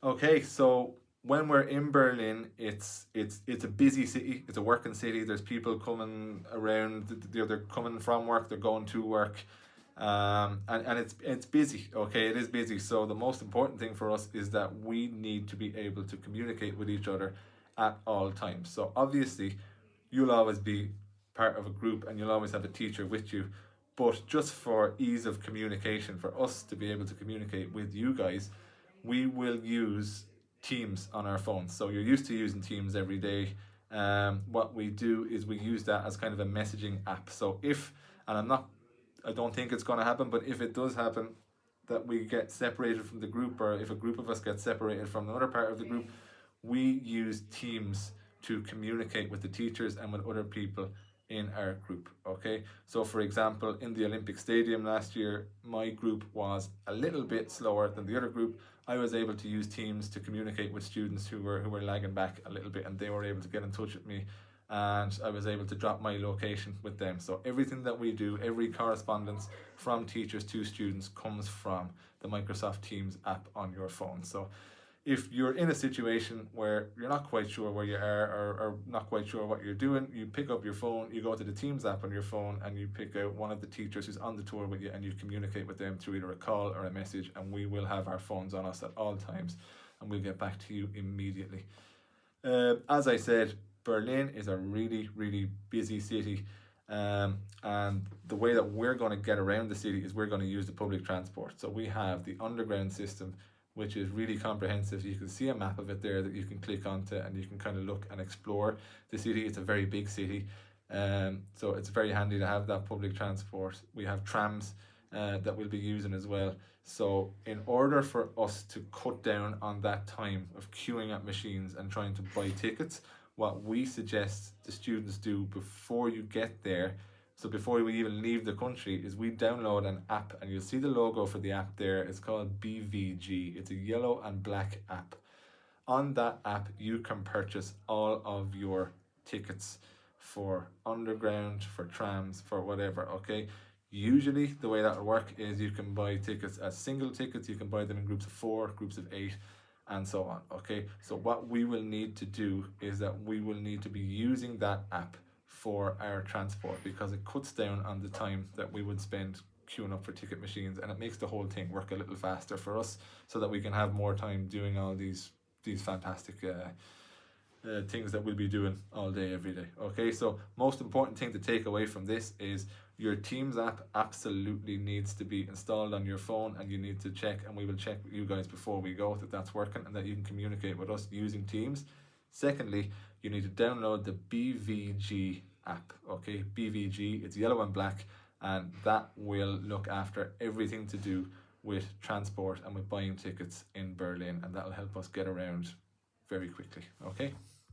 Okay, so when we're in Berlin, it's a busy city. It's a working city. There's people coming around. They're coming from work. They're going to work, and it's busy. Okay, it is busy. So the most important thing for us is that we need to be able to communicate with each other at all times. So obviously, you'll always be part of a group, and you'll always have a teacher with you. But just for ease of communication, for us to be able to communicate with you guys, we will use Teams on our phones. So you're used to using Teams every day. What we do is we use that as kind of a messaging app. So if, and I don't think it's going to happen, but if it does happen, that we get separated from the group, or if a group of us gets separated from another part of the group, we use Teams to communicate with the teachers and with other people in our group. Okay, so for example, in the Olympic Stadium last year, my group was a little bit slower than the other group. I was able to use Teams to communicate with students who were lagging back a little bit, and they were able to get in touch with me, and I was able to drop my location with them. So everything that we do, every correspondence from teachers to students, comes from the Microsoft Teams app on your phone. So if you're in a situation where you're not quite sure where you are, or not quite sure what you're doing, you pick up your phone, you go to the Teams app on your phone, and you pick out one of the teachers who's on the tour with you, and you communicate with them through either a call or a message, and we will have our phones on us at all times, and we'll get back to you immediately. As I said, Berlin is a really, really busy city, and the way that we're going to get around the city is we're going to use the public transport. So we have the underground system, which is really comprehensive. You can see a map of it there that you can click onto, and you can kind of look and explore the city. It's a very big city, so it's very handy to have that public transport. We have trams that we'll be using as well. So in order for us to cut down on that time of queuing at machines and trying to buy tickets, what we suggest the students do before you get there, so before we even leave the country, is we download an app, and you'll see the logo for the app there. It's called BVG. It's a yellow and black app. On that app, you can purchase all of your tickets for underground, for trams, for whatever, okay? Usually the way that will work is you can buy tickets as single tickets, you can buy them in groups of 4, groups of 8, and so on, okay? So what we will need to do is that we will need to be using that app for our transport, because it cuts down on the time that we would spend queuing up for ticket machines, and it makes the whole thing work a little faster for us, so that we can have more time doing all these fantastic things that we'll be doing all day, every day. Okay, so most important thing to take away from this is your Teams app absolutely needs to be installed on your phone, and you need to check, and we will check with you guys before we go, that that's working and that you can communicate with us using Teams. Secondly, you need to download the BVG app. Okay, BVG, it's yellow and black, and that will look after everything to do with transport and with buying tickets in Berlin, and that'll help us get around very quickly. Okay.